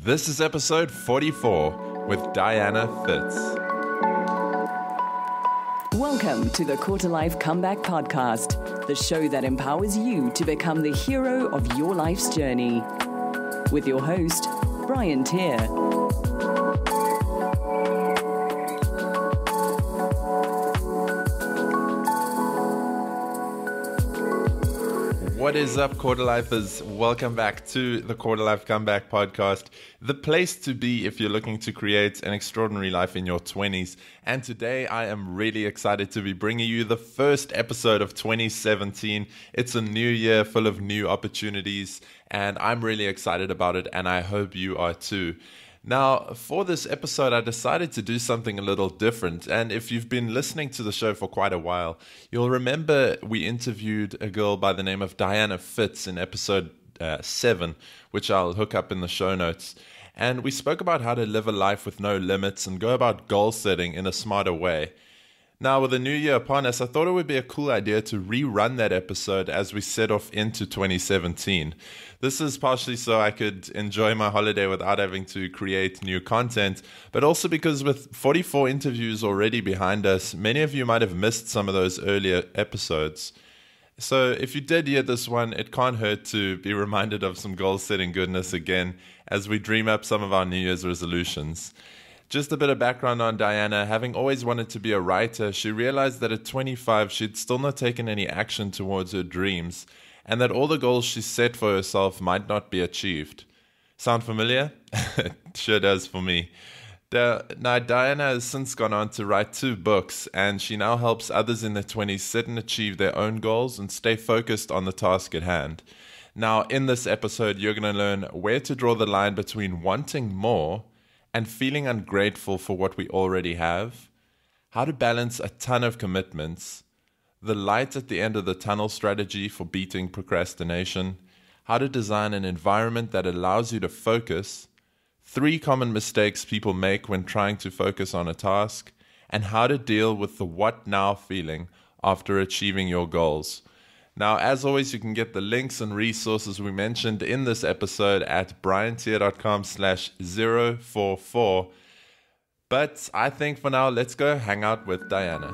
This is episode 44 with Diana Fitz. Welcome to the Quarter Life Comeback Podcast, the show that empowers you to become the hero of your life's journey. With your host, Brian Tier. What is up, Quarter Lifers? Welcome back to the Quarter Life Comeback Podcast, the place to be if you're looking to create an extraordinary life in your 20s. And today I am really excited to be bringing you the first episode of 2017. It's a new year full of new opportunities, and I'm really excited about it, and I hope you are too. Now, for this episode, I decided to do something a little different. And if you've been listening to the show for quite a while, you'll remember we interviewed a girl by the name of Diana Fitz in episode 7, which I'll hook up in the show notes. And we spoke about how to live a life with no limits and go about goal setting in a smarter way. Now, with the new year upon us, I thought it would be a cool idea to rerun that episode as we set off into 2017. This is partially so I could enjoy my holiday without having to create new content, but also because with 44 interviews already behind us, many of you might have missed some of those earlier episodes. So if you did hear this one, it can't hurt to be reminded of some goal-setting goodness again as we dream up some of our New Year's resolutions. Just a bit of background on Diana. Having always wanted to be a writer, she realized that at 25, she'd still not taken any action towards her dreams, and that all the goals she set for herself might not be achieved. Sound familiar? It sure does for me. Now, Diana has since gone on to write 2 books, and she now helps others in their 20s set and achieve their own goals and stay focused on the task at hand. Now, in this episode, you're going to learn where to draw the line between wanting more and feeling ungrateful for what we already have, how to balance a ton of commitments, the light at the end of the tunnel strategy for beating procrastination, how to design an environment that allows you to focus, 3 common mistakes people make when trying to focus on a task, and how to deal with the what now feeling after achieving your goals. Now, as always, you can get the links and resources we mentioned in this episode at briantier.com/044. But I think for now, let's go hang out with Diana.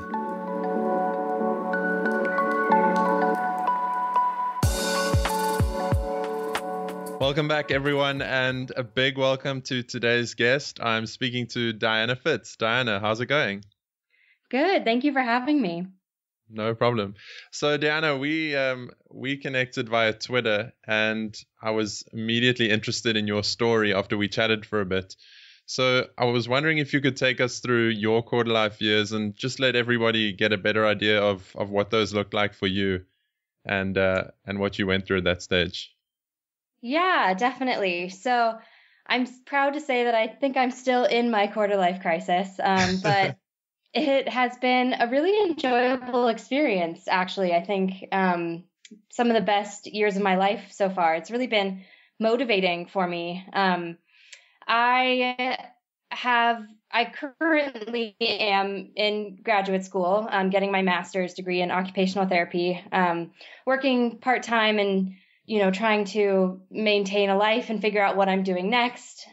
Welcome back, everyone, and a big welcome to today's guest. I'm speaking to Diana Fitz. Diana, how's it going? Good. Thank you for having me. No problem. So, Diana, we connected via Twitter, and I was immediately interested in your story after we chatted for a bit. So I was wondering if you could take us through your quarter life years and just let everybody get a better idea of what those looked like for you and what you went through at that stage. Yeah, definitely. So I'm proud to say that I think I'm still in my quarter life crisis, but it has been a really enjoyable experience, actually. I think some of the best years of my life so far. It's really been motivating for me. I currently am in graduate school, getting my master's degree in occupational therapy, working part-time and, trying to maintain a life and figure out what I'm doing next.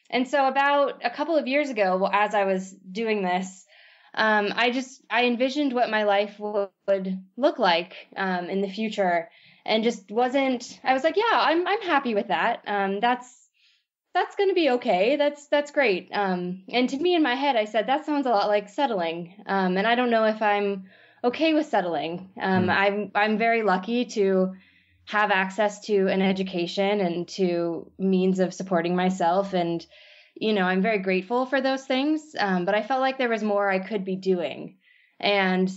And so about a couple of years ago, as I was doing this, I envisioned what my life would look like in the future, and I was like, yeah, I'm happy with that. That's going to be okay. That's great. And to me in my head, I said, that sounds a lot like settling. And I don't know if I'm okay with settling. I'm very lucky to have access to an education and to means of supporting myself. And, I'm very grateful for those things. But I felt like there was more I could be doing. And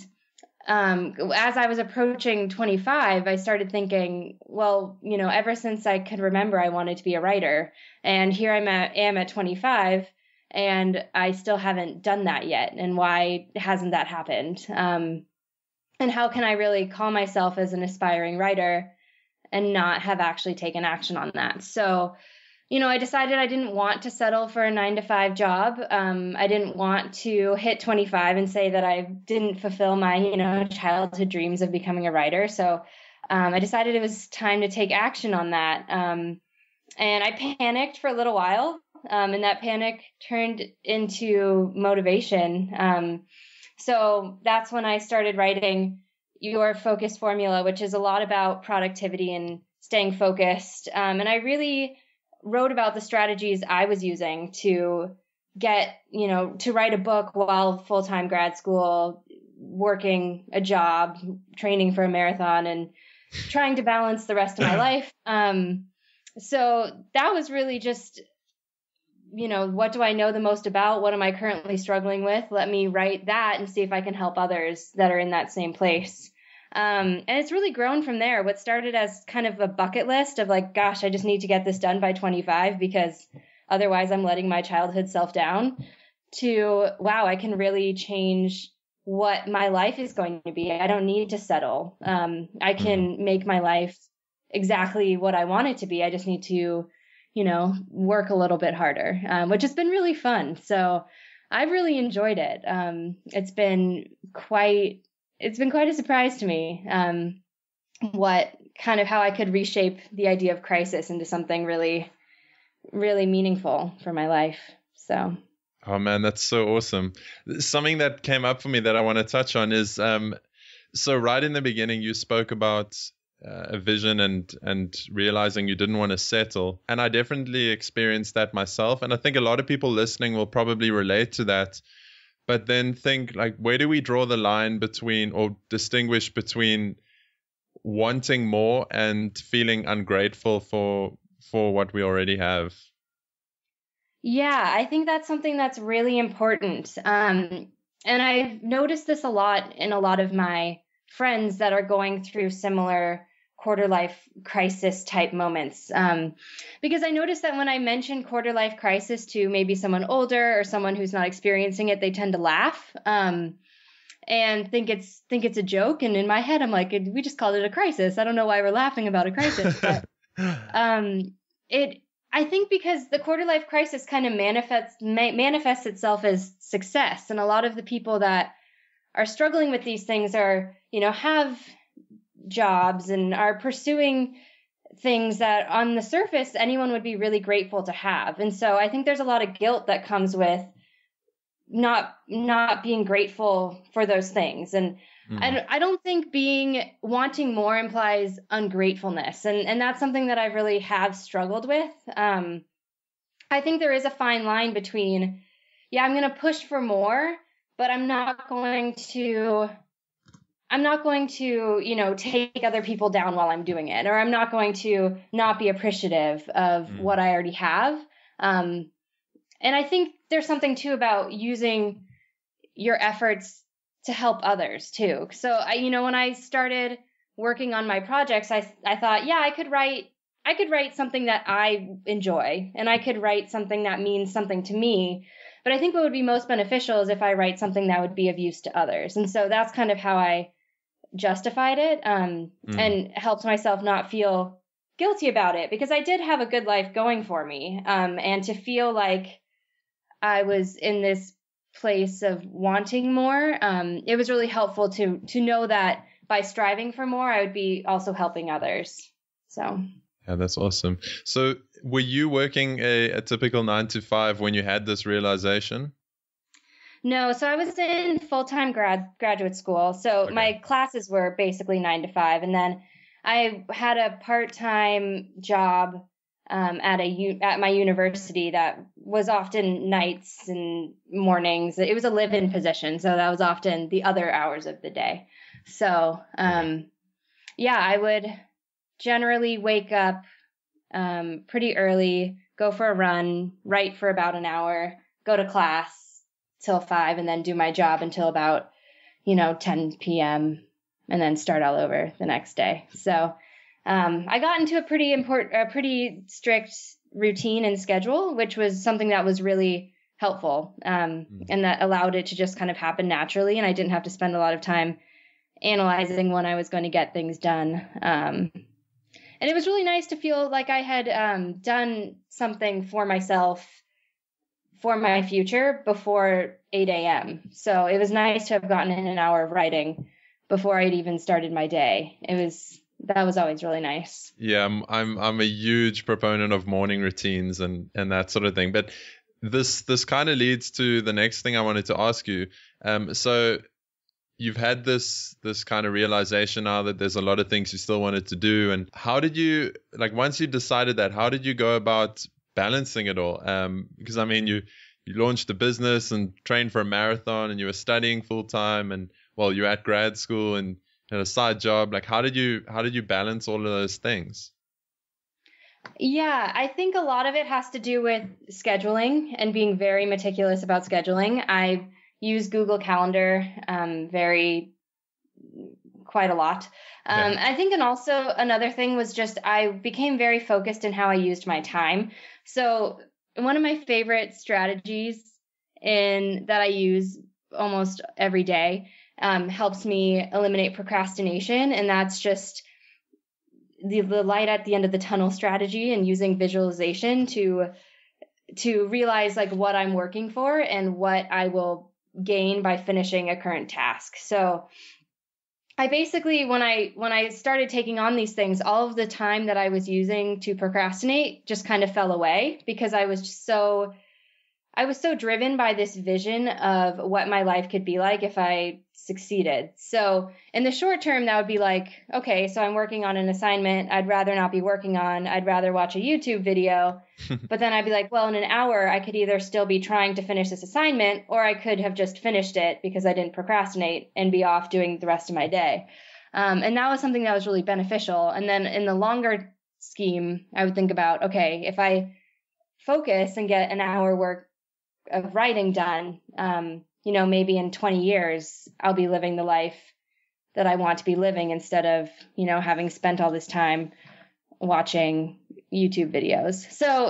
as I was approaching 25, I started thinking, well, ever since I could remember, I wanted to be a writer. And here I am at 25, and I still haven't done that yet. And why hasn't that happened? And how can I really call myself as an aspiring writer and not have actually taken action on that? So, I decided I didn't want to settle for a 9-to-5 job. I didn't want to hit 25 and say that I didn't fulfill my, childhood dreams of becoming a writer. So I decided it was time to take action on that. And I panicked for a little while, and that panic turned into motivation. So that's when I started writing Your Focus Formula, which is a lot about productivity and staying focused. And I really wrote about the strategies I was using to get, to write a book while full-time grad school, working a job, training for a marathon, and trying to balance the rest of my life. So that was really just, what do I know the most about? What am I currently struggling with? Let me write that and see if I can help others that are in that same place. And it's really grown from there. What started as kind of a bucket list of like, gosh, I just need to get this done by 25 because otherwise I'm letting my childhood self down, to, wow, I can really change what my life is going to be. I don't need to settle. I can make my life exactly what I want it to be. I just need to, work a little bit harder, which has been really fun. So I've really enjoyed it. It's been quite a surprise to me, what kind of how I could reshape the idea of crisis into something really, really meaningful for my life. So. Oh man, that's so awesome. Something that came up for me that I want to touch on is, so right in the beginning, you spoke about a vision and realizing you didn't want to settle. And I definitely experienced that myself. And I think a lot of people listening will probably relate to that. But then think, like, where do we draw the line between, or distinguish between, wanting more and feeling ungrateful for what we already have? Yeah, I think that's something that's really important. And I've noticed this a lot in a lot of my friends that are going through similar quarter life crisis type moments. Because I noticed that when I mention quarter life crisis to maybe someone older or someone who's not experiencing it, they tend to laugh and think it's a joke. And in my head, I'm like, we just called it a crisis. I don't know why we're laughing about a crisis. But I think because the quarter life crisis kind of manifests itself as success. And a lot of the people that are struggling with these things are, have jobs and are pursuing things that on the surface anyone would be really grateful to have. And so I think there's a lot of guilt that comes with not being grateful for those things. And I don't think wanting more implies ungratefulness. And that's something that I really have struggled with. I think there is a fine line between, I'm going to push for more, but I'm not going to, take other people down while I'm doing it, or I'm not going to not be appreciative of what I already have. And I think there's something too about using your efforts to help others too. So when I started working on my projects, I thought, I could write something that I enjoy, and I could write something that means something to me. But I think what would be most beneficial is if I write something that would be of use to others. And so that's kind of how I justified it, and helped myself not feel guilty about it, because I did have a good life going for me. And to feel like I was in this place of wanting more, it was really helpful to know that by striving for more, I would be also helping others. So. Yeah, that's awesome. So were you working a typical 9 to 5 when you had this realization? No, so I was in full-time graduate school. So okay. My classes were basically 9 to 5. And then I had a part-time job at my university that was often nights and mornings. It was a live-in position, so that was often the other hours of the day. So, I would generally wake up pretty early, go for a run, write for about an hour, go to class till 5, and then do my job until about 10 p.m. and then start all over the next day. So I got into a pretty strict routine and schedule, which was something that was really helpful, and that allowed it to just kind of happen naturally, and I didn't have to spend a lot of time analyzing when I was going to get things done. And it was really nice to feel like I had done something for myself for my future before 8 a.m. So it was nice to have gotten in an hour of writing before I'd even started my day. It that was always really nice. Yeah, I'm a huge proponent of morning routines and that sort of thing. But this kind of leads to the next thing I wanted to ask you. So you've had this kind of realization now that there's a lot of things you still wanted to do. And how did you, like, once you decided that, how did you go about balancing it all? Because I mean, you launched a business and trained for a marathon, and you were studying full time, and well, you're at grad school and had a side job. Like, how did you balance all of those things? Yeah, I think a lot of it has to do with scheduling and being very meticulous about scheduling. I use Google Calendar quite a lot. I think, and also another thing was just I became very focused in how I used my time. So one of my favorite strategies that I use almost every day helps me eliminate procrastination, and that's just the light at the end of the tunnel strategy, and using visualization to realize like what I'm working for and what I will gain by finishing a current task. So I basically, when I started taking on these things, all of the time that I was using to procrastinate just kind of fell away, because I was so driven by this vision of what my life could be like if I succeeded. So in the short term, that would be like, okay, so I'm working on an assignment I'd rather not be working on. I'd rather watch a YouTube video. But then I'd be like, well, in an hour, I could either still be trying to finish this assignment, or I could have just finished it because I didn't procrastinate and be off doing the rest of my day. And that was something that was really beneficial. And then in the longer scheme, I would think about, okay, if I focus and get an hour work of writing done, maybe in 20 years, I'll be living the life that I want to be living, instead of, having spent all this time watching YouTube videos. So,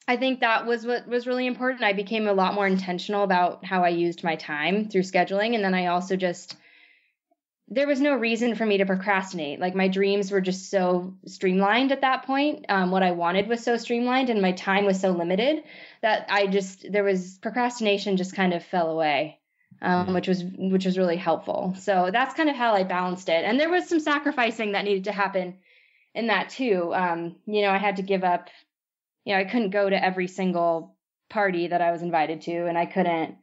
I think that was what was really important. I became a lot more intentional about how I used my time through scheduling. And then I also there was no reason for me to procrastinate. Like, my dreams were just so streamlined at that point. What I wanted was so streamlined, and my time was so limited that procrastination just kind of fell away, which was really helpful. So that's kind of how I balanced it. And there was some sacrificing that needed to happen in that too. I had to give up, I couldn't go to every single party that I was invited to, and I couldn't,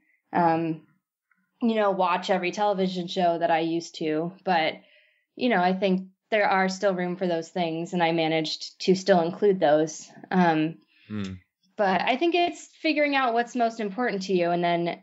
watch every television show that I used to. But, I think there are still room for those things, and I managed to still include those. But I think it's figuring out what's most important to you and then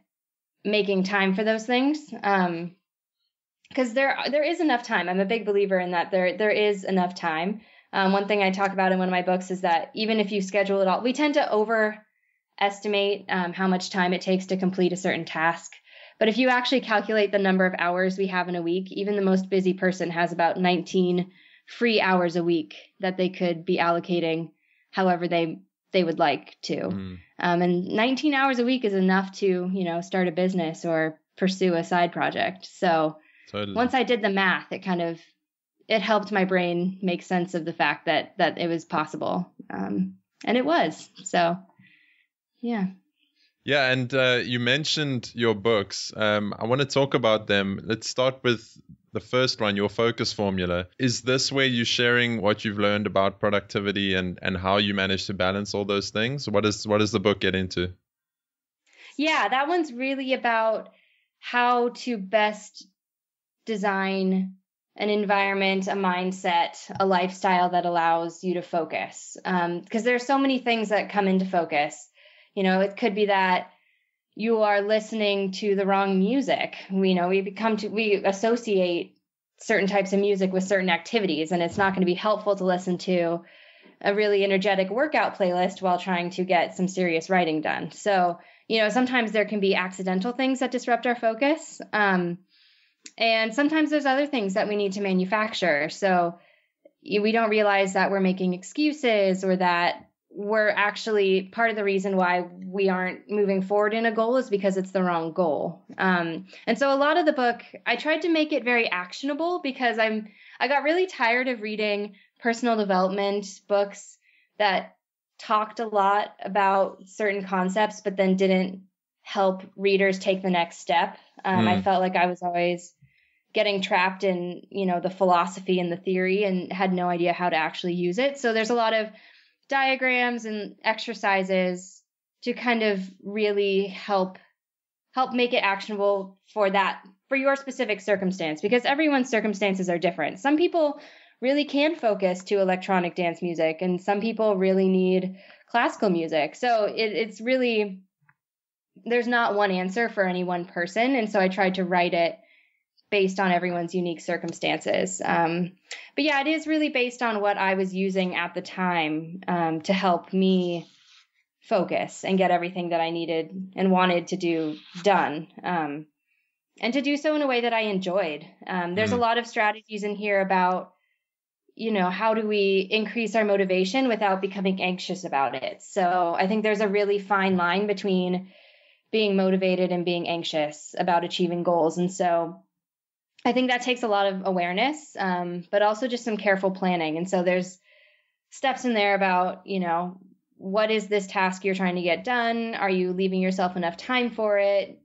making time for those things. Because there is enough time. I'm a big believer in that. There is enough time. One thing I talk about in one of my books is that even if you schedule it all, we tend to overestimate how much time it takes to complete a certain task. But if you actually calculate the number of hours we have in a week, even the most busy person has about 19 free hours a week that they could be allocating however they would like to. And 19 hours a week is enough to, start a business or pursue a side project. So totally. Once I did the math, it helped my brain make sense of the fact that it was possible. And it was. So, yeah. Yeah, and you mentioned your books. I want to talk about them. Let's start with the first one, your focus formula. Is this where you're sharing what you've learned about productivity and how you manage to balance all those things? What does the book get into? Yeah, that one's really about how to best design an environment, a mindset, a lifestyle that allows you to focus. Because there are so many things that come into focus. It could be that you are listening to the wrong music. We associate certain types of music with certain activities, and it's not going to be helpful to listen to a really energetic workout playlist while trying to get some serious writing done. So, sometimes there can be accidental things that disrupt our focus. And sometimes there's other things that we need to manufacture. So we don't realize that we're making excuses, or that we're actually part of the reason why we aren't moving forward in a goal is because it's the wrong goal. And so a lot of the book, I tried to make it very actionable, because I got really tired of reading personal development books that talked a lot about certain concepts, but then didn't help readers take the next step. I felt like I was always getting trapped in, the philosophy and the theory and had no idea how to actually use it. So there's a lot of diagrams and exercises to kind of really help make it actionable for your specific circumstance, because everyone's circumstances are different. Some people really can focus to electronic dance music, and some people really need classical music. So it's really, there's not one answer for any one person. And so I tried to write it based on everyone's unique circumstances. But yeah, it is really based on what I was using at the time to help me focus and get everything that I needed and wanted to do done. And to do so in a way that I enjoyed. There's a lot of strategies in here about, how do we increase our motivation without becoming anxious about it? So I think there's a really fine line between being motivated and being anxious about achieving goals. And so I think that takes a lot of awareness, but also just some careful planning. And so there's steps in there about, what is this task you're trying to get done? Are you leaving yourself enough time for it?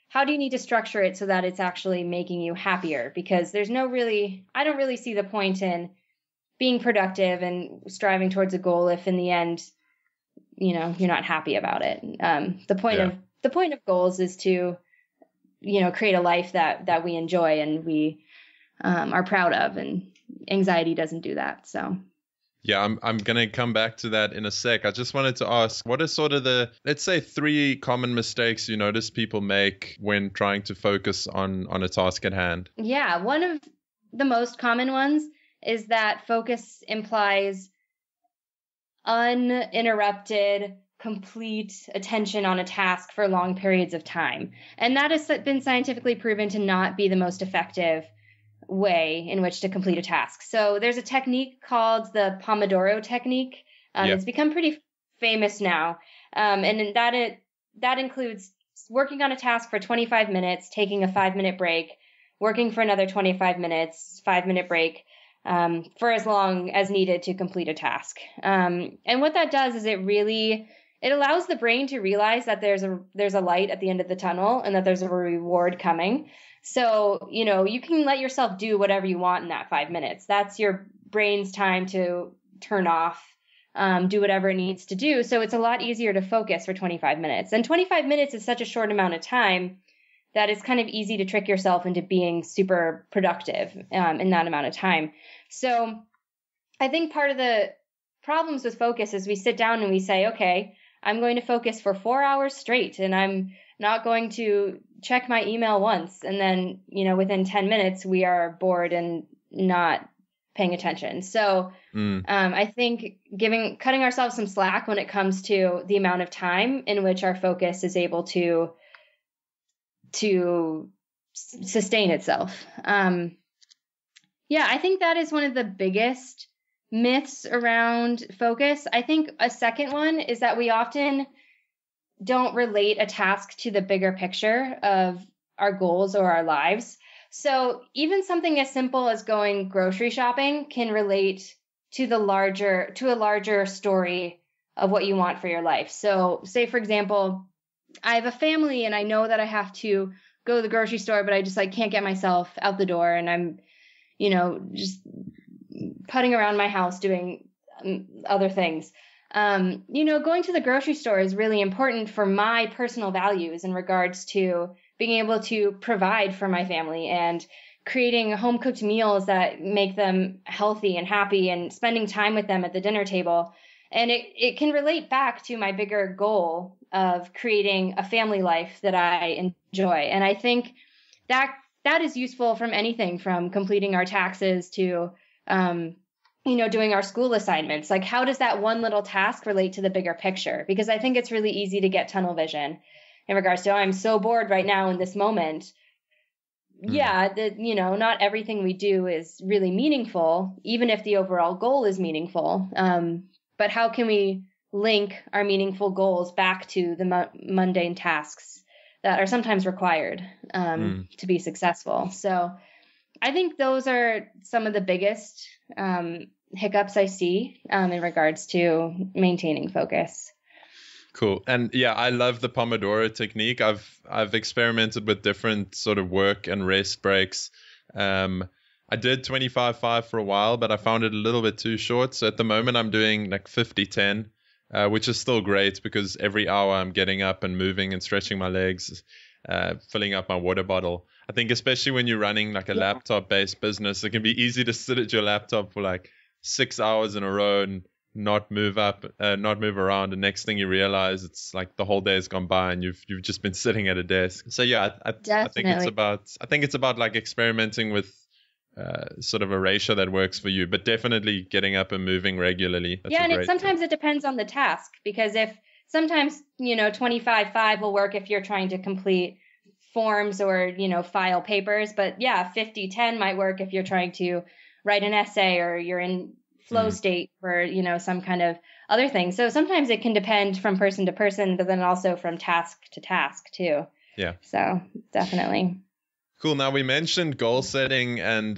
How do you need to structure it so that it's actually making you happier? Because I don't really see the point in being productive and striving towards a goal if in the end, you're not happy about it. The point of goals is to, create a life that we enjoy and we are proud of, and anxiety doesn't do that. So. Yeah, I'm going to come back to that in a sec. I just wanted to ask, what are sort of let's say 3 common mistakes you notice people make when trying to focus on a task at hand? Yeah, one of the most common ones is that focus implies uninterrupted, complete attention on a task for long periods of time. And that has been scientifically proven to not be the most effective way in which to complete a task. So there's a technique called the Pomodoro technique. It's become pretty famous now. And that includes working on a task for 25 minutes, taking a 5-minute break, working for another 25 minutes, 5-minute break, for as long as needed to complete a task. And what that does is it allows the brain to realize that there's a light at the end of the tunnel and that there's a reward coming. So, you can let yourself do whatever you want in that 5 minutes. That's your brain's time to turn off, do whatever it needs to do. So it's a lot easier to focus for 25 minutes. And 25 minutes is such a short amount of time that it's kind of easy to trick yourself into being super productive in that amount of time. So I think part of the problems with focus is we sit down and we say, okay, I'm going to focus for 4 hours straight, and I'm not going to check my email once. And then, within 10 minutes, we are bored and not paying attention. So I think cutting ourselves some slack when it comes to the amount of time in which our focus is able to sustain itself. I think that is one of the biggest myths around focus. I think a second one is that we often don't relate a task to the bigger picture of our goals or our lives. So even something as simple as going grocery shopping can relate to a larger story of what you want for your life. So say, for example, I have a family and I know that I have to go to the grocery store, but I just can't get myself out the door, and I'm, just putting around my house doing other things. Going to the grocery store is really important for my personal values in regards to being able to provide for my family and creating home cooked meals that make them healthy and happy and spending time with them at the dinner table. And it can relate back to my bigger goal of creating a family life that I enjoy. And I think that is useful from anything from completing our taxes to, doing our school assignments. How does that one little task relate to the bigger picture? Because I think it's really easy to get tunnel vision in regards to, I'm so bored right now in this moment. Yeah, not everything we do is really meaningful, even if the overall goal is meaningful. But how can we link our meaningful goals back to the mundane tasks that are sometimes required to be successful? So I think those are some of the biggest hiccups I see in regards to maintaining focus. Cool. And yeah, I love the Pomodoro technique. I've experimented with different sort of work and rest breaks. I did 25-5 for a while, but I found it a little bit too short. So at the moment I'm doing like 50-10, which is still great because every hour I'm getting up and moving and stretching my legs, filling up my water bottle. I think especially when you're running like a laptop-based business, it can be easy to sit at your laptop for like 6 hours in a row and not move around. And next thing you realize, it's like the whole day has gone by and you've just been sitting at a desk. So yeah, I think it's about like experimenting with sort of a ratio that works for you, but definitely getting up and moving regularly. Sometimes it depends on the task, because if sometimes 25-5 will work if you're trying to complete forms or file papers, but 50-10 might work if you're trying to write an essay or you're in flow state for some kind of other thing. So sometimes it can depend from person to person, but then also from task to task too. Yeah. So definitely. Cool. Now we mentioned goal setting and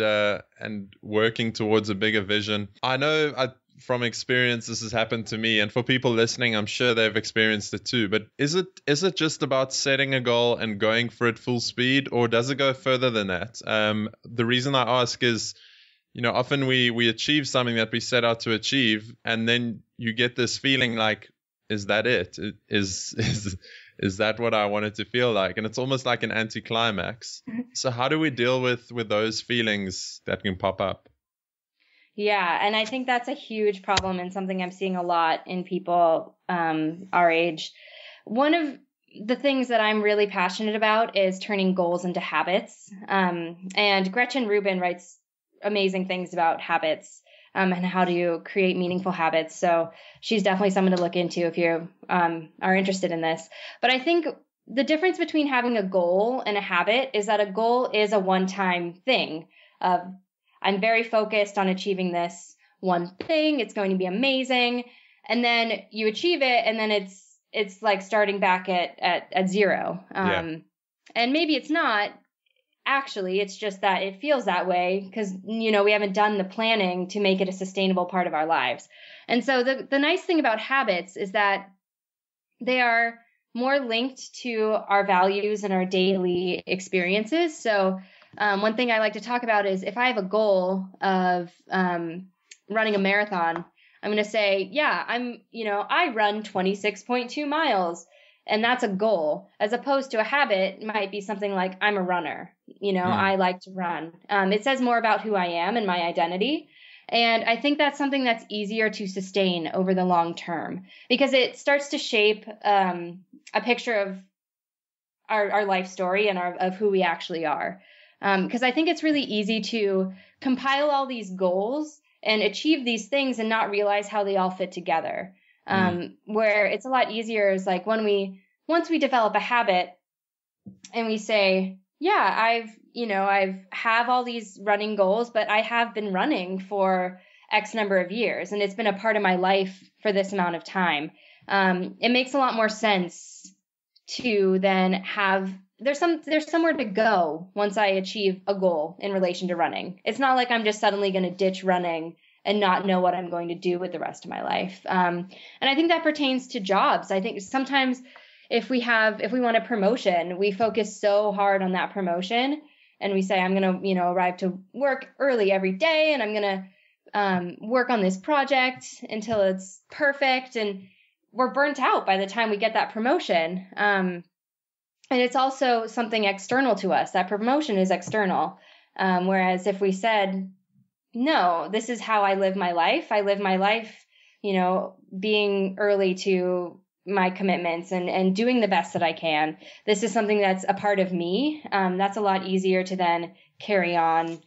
working towards a bigger vision. I know from experience this has happened to me, and for people listening, I'm sure they've experienced it too. But is it just about setting a goal and going for it full speed, or does it go further than that? The reason I ask is, often we achieve something that we set out to achieve, and then you get this feeling like, is that it? Is that what I wanted to feel like? And it's almost like an anticlimax. So how do we deal with those feelings that can pop up? Yeah, and I think that's a huge problem and something I'm seeing a lot in people our age. One of the things that I'm really passionate about is turning goals into habits. And Gretchen Rubin writes amazing things about habits and how to create meaningful habits. So she's definitely someone to look into if you are interested in this. But I think the difference between having a goal and a habit is that a goal is a one-time thing. I'm very focused on achieving this one thing. It's going to be amazing. And then you achieve it, and then it's like starting back at zero. And maybe it's not. Actually, it's just that it feels that way because, we haven't done the planning to make it a sustainable part of our lives. And so the nice thing about habits is that they are more linked to our values and our daily experiences. So one thing I like to talk about is if I have a goal of running a marathon, I'm going to say, I run 26.2 miles. And that's a goal, as opposed to a habit might be something like I'm a runner. I like to run. It says more about who I am and my identity. And I think that's something that's easier to sustain over the long term because it starts to shape a picture of our life story and of who we actually are. Because I think it's really easy to compile all these goals and achieve these things and not realize how they all fit together. Where it's a lot easier is like once we develop a habit and we say, I've have all these running goals, but I have been running for X number of years and it's been a part of my life for this amount of time. It makes a lot more sense to then have, there's somewhere to go once I achieve a goal in relation to running. It's not like I'm just suddenly going to ditch running and not know what I'm going to do with the rest of my life. And I think that pertains to jobs. I think sometimes if we want a promotion, we focus so hard on that promotion and we say, I'm going to, arrive to work early every day and I'm going to work on this project until it's perfect. And we're burnt out by the time we get that promotion. And it's also something external to us. That promotion is external. Whereas if we said, no, this is how I live my life. I live my life, being early to my commitments and doing the best that I can. This is something that's a part of me. That's a lot easier to then carry on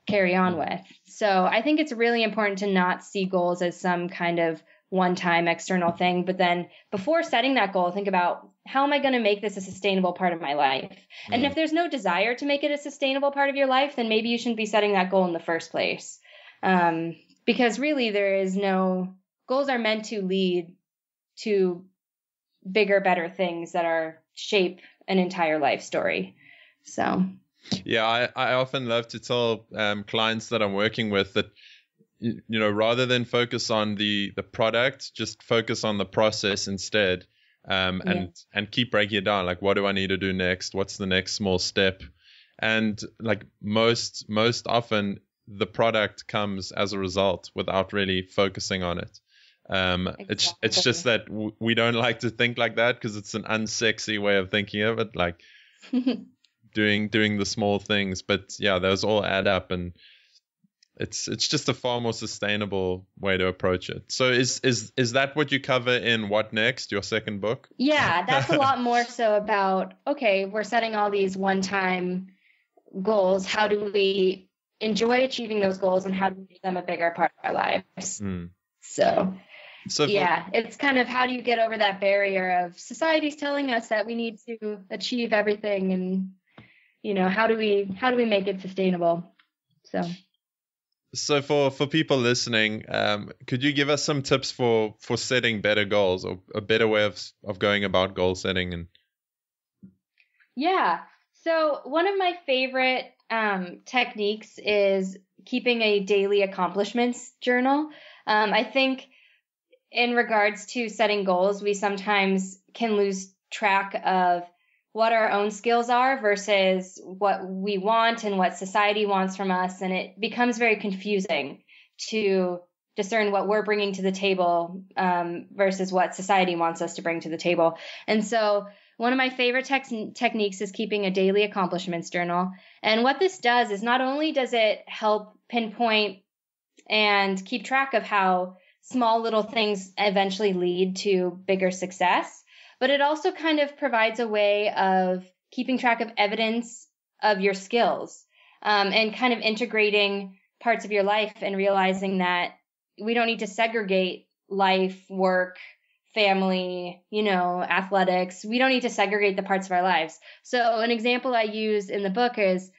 with. So I think it's really important to not see goals as some kind of one-time external thing, but then before setting that goal, think about how am I going to make this a sustainable part of my life? And if there's no desire to make it a sustainable part of your life, then maybe you shouldn't be setting that goal in the first place. Because really goals are meant to lead to bigger, better things that shape an entire life story. So. Yeah, I often love to tell clients that I'm working with that, rather than focus on the product, just focus on the process instead. And keep breaking it down. Like, what do I need to do next? What's the next small step? And like most often the product comes as a result without really focusing on it. Exactly. It's just that we don't like to think like that because it's an unsexy way of thinking of it, like doing the small things. But yeah, those all add up, and it's just a far more sustainable way to approach it. So is that what you cover in What Next, your second book? Yeah, that's a lot more so about, okay, we're setting all these one-time goals. How do we enjoy achieving those goals, and how do we make them a bigger part of our lives? So yeah, it's kind of, how do you get over that barrier of society's telling us that we need to achieve everything, and how do we make it sustainable? So for people listening, could you give us some tips for setting better goals, or a better way of going about goal setting? Yeah. So one of my favorite techniques is keeping a daily accomplishments journal. I think in regards to setting goals, we sometimes can lose track of what our own skills are versus what we want and what society wants from us. And it becomes very confusing to discern what we're bringing to the table versus what society wants us to bring to the table. And so one of my favorite techniques is keeping a daily accomplishments journal. And what this does is, not only does it help pinpoint and keep track of how small little things eventually lead to bigger success, but it also kind of provides a way of keeping track of evidence of your skills, and kind of integrating parts of your life and realizing that we don't need to segregate life, work, family, athletics. We don't need to segregate the parts of our lives. So an example I use in the book is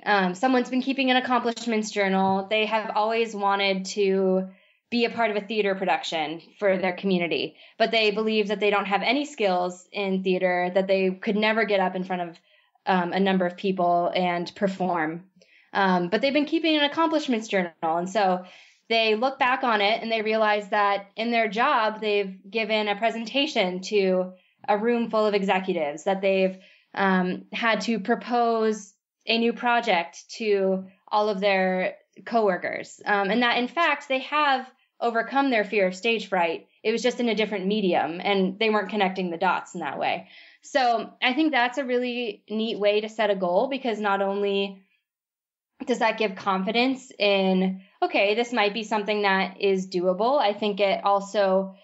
someone's been keeping an accomplishments journal. They have always wanted to be a part of a theater production for their community, but they believe that they don't have any skills in theater, that they could never get up in front of a number of people and perform. But they've been keeping an accomplishments journal. And so they look back on it and they realize that in their job, they've given a presentation to a room full of executives, that they've had to propose a new project to all of their coworkers, and that in fact they have overcome their fear of stage fright. It was just in a different medium, and they weren't connecting the dots in that way. So I think that's a really neat way to set a goal, because not only does that give confidence in, okay, this might be something that is doable, I think it also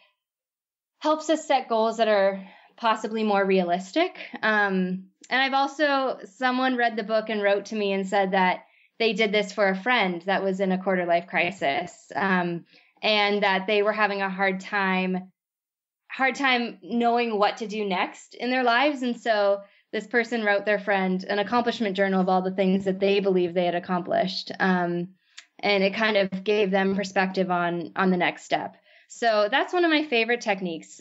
helps us set goals that are possibly more realistic. And I've also, someone read the book and wrote to me and said that they did this for a friend that was in a quarter life crisis, and that they were having a hard time knowing what to do next in their lives. And so this person wrote their friend an accomplishment journal of all the things that they believed they had accomplished. And it kind of gave them perspective on the next step. So that's one of my favorite techniques.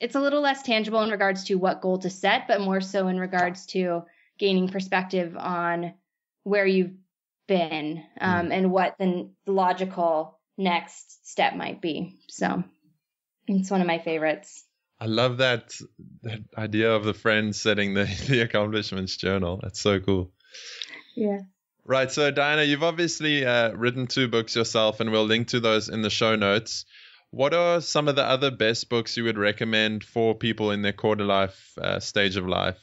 It's a little less tangible in regards to what goal to set, but more so in regards to gaining perspective on where you've been, and what the logical next step might be. So it's one of my favorites. I love that idea of the friend setting the accomplishments journal. That's so cool. Yeah. Right. So Diana, you've obviously written 2 books yourself, and we'll link to those in the show notes. What are some of the other best books you would recommend for people in their quarter life stage of life?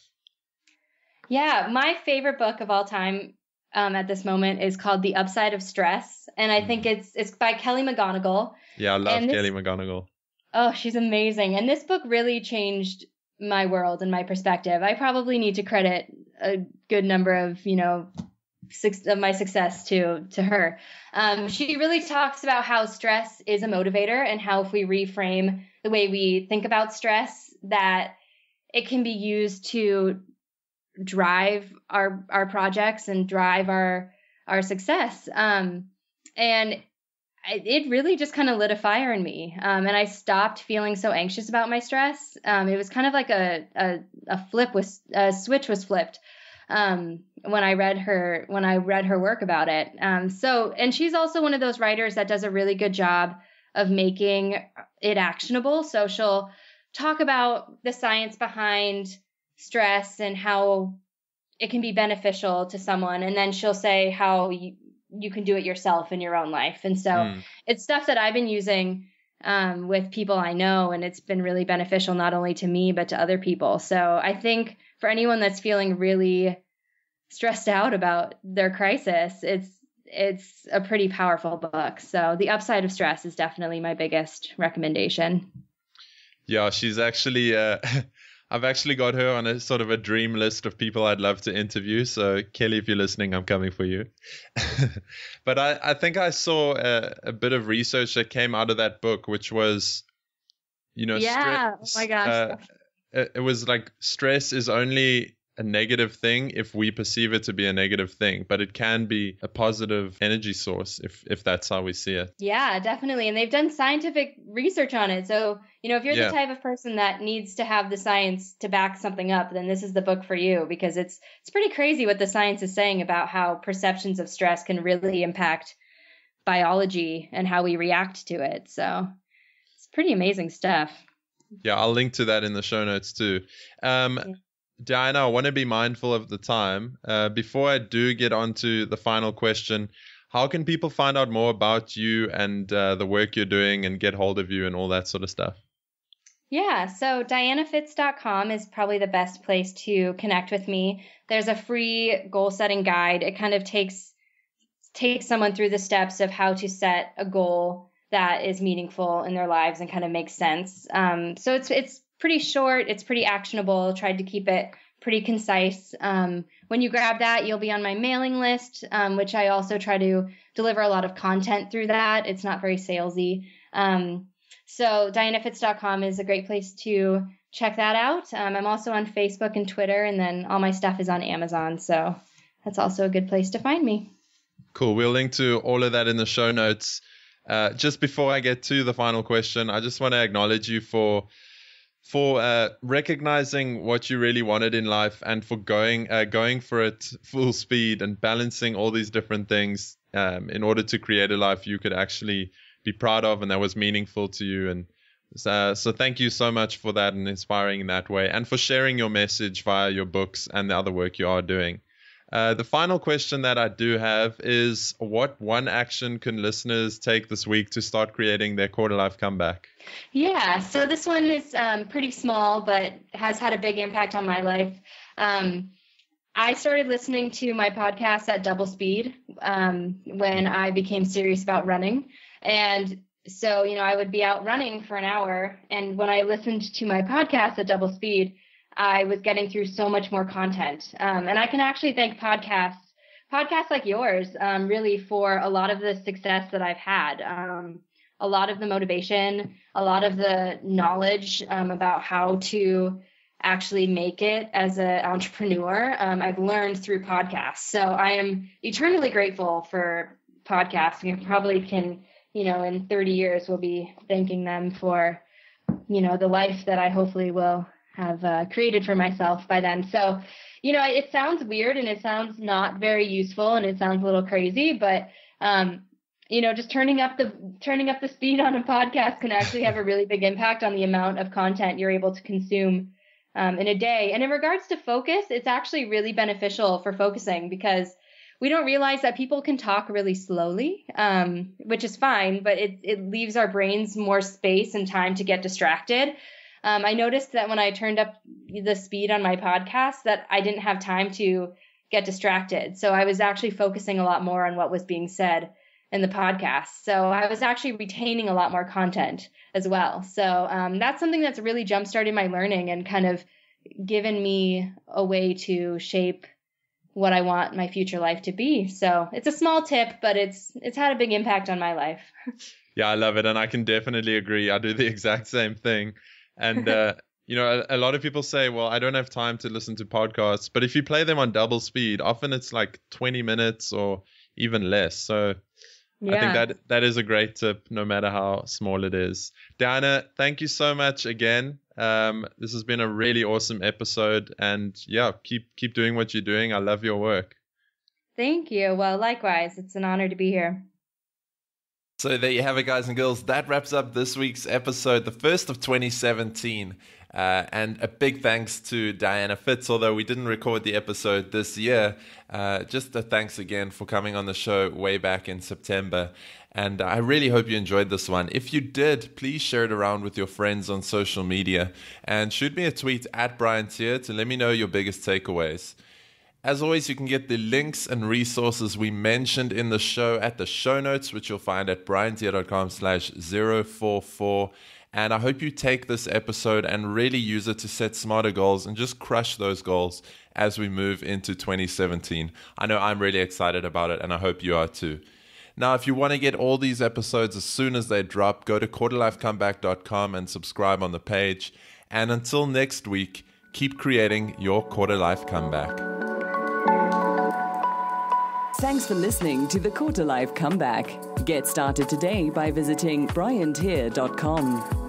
Yeah, my favorite book of all time at this moment is called The Upside of Stress. And I think it's by Kelly McGonigal. Yeah, I love Kelly McGonigal. Oh, she's amazing. And this book really changed my world and my perspective. I probably need to credit a good number of, of my success to her. She really talks about how stress is a motivator, and how if we reframe the way we think about stress, that it can be used to drive our projects and drive our success. And it really just kind of lit a fire in me. And I stopped feeling so anxious about my stress. It was kind of like a switch was flipped. when I read her work about it. And she's also one of those writers that does a really good job of making it actionable. So she'll talk about the science behind stress and how it can be beneficial to someone. And then she'll say how you can do it yourself in your own life. And so it's stuff that I've been using with people I know, and it's been really beneficial not only to me, but to other people. So I think for anyone that's feeling really stressed out about their crisis, it's a pretty powerful book. So The Upside of Stress is definitely my biggest recommendation. Yeah, she's actually, I've actually got her on a sort of a dream list of people I'd love to interview. So Kelly, if you're listening, I'm coming for you. But I think I saw a bit of research that came out of that book, which was, stress, oh my gosh. It was like stress is only a negative thing if we perceive it to be a negative thing, but it can be a positive energy source if that's how we see it. Yeah, definitely. And they've done scientific research on it. So, if you're the type of person that needs to have the science to back something up, then this is the book for you, because it's pretty crazy what the science is saying about how perceptions of stress can really impact biology and how we react to it. So it's pretty amazing stuff. Yeah, I'll link to that in the show notes too. Diana, I want to be mindful of the time. Before I do get on to the final question, how can people find out more about you and the work you're doing and get hold of you and all that sort of stuff? Yeah, so dianafitz.com is probably the best place to connect with me. There's a free goal setting guide. It kind of takes someone through the steps of how to set a goal that is meaningful in their lives and kind of makes sense. So it's pretty short. It's pretty actionable. Tried to keep it pretty concise. When you grab that, you'll be on my mailing list, which I also try to deliver a lot of content through that. It's not very salesy. So dianafitz.com is a great place to check that out. I'm also on Facebook and Twitter, and then all my stuff is on Amazon. So that's also a good place to find me. Cool. We'll link to all of that in the show notes. Just before I get to the final question, I just want to acknowledge you for recognizing what you really wanted in life and for going for it full speed and balancing all these different things in order to create a life you could actually be proud of and that was meaningful to you. And so thank you so much for that and inspiring in that way, and for sharing your message via your books and the other work you are doing. The final question that I do have is, what one action can listeners take this week to start creating their quarter life comeback? Yeah, so this one is pretty small, but has had a big impact on my life. I started listening to my podcast at double speed when I became serious about running. And so, I would be out running for an hour. And when I listened to my podcast at double speed, I was getting through so much more content. And I can actually thank podcasts like yours, really, for a lot of the success that I've had. A lot of the motivation, a lot of the knowledge about how to actually make it as an entrepreneur, I've learned through podcasts. So I am eternally grateful for podcasting, and probably can, in 30 years, we'll be thanking them for, the life that I hopefully will have created for myself by then. So, it sounds weird and it sounds not very useful and it sounds a little crazy, but, just turning up the speed on a podcast can actually have a really big impact on the amount of content you're able to consume in a day. And in regards to focus, it's actually really beneficial for focusing, because we don't realize that people can talk really slowly, which is fine, but it leaves our brains more space and time to get distracted. I noticed that when I turned up the speed on my podcast, that I didn't have time to get distracted. So I was actually focusing a lot more on what was being said in the podcast. So I was actually retaining a lot more content as well. So that's something that's really jump-started my learning and kind of given me a way to shape what I want my future life to be. So it's a small tip, but it's had a big impact on my life. Yeah, I love it. And I can definitely agree. I do the exact same thing. And, a lot of people say, well, I don't have time to listen to podcasts. But if you play them on double speed, often it's like 20 minutes or even less. So yeah. I think that is a great tip, no matter how small it is. Diana, thank you so much again. This has been a really awesome episode, and yeah, keep doing what you're doing. I love your work. Thank you. Well, likewise, it's an honor to be here. So there you have it, guys and girls. That wraps up this week's episode, the first of 2017. And a big thanks to Diana Fitz, although we didn't record the episode this year. Just a thanks again for coming on the show way back in September. And I really hope you enjoyed this one. If you did, please share it around with your friends on social media. And shoot me a tweet at Brian Tier to let me know your biggest takeaways. As always, you can get the links and resources we mentioned in the show at the show notes, which you'll find at briantier.com/044. And I hope you take this episode and really use it to set smarter goals and just crush those goals as we move into 2017. I know I'm really excited about it, and I hope you are too. Now, if you want to get all these episodes as soon as they drop, go to quarterlifecomeback.com and subscribe on the page. And until next week, keep creating your quarter life comeback. Thanks for listening to the Quarter Life Comeback. Get started today by visiting briantier.com.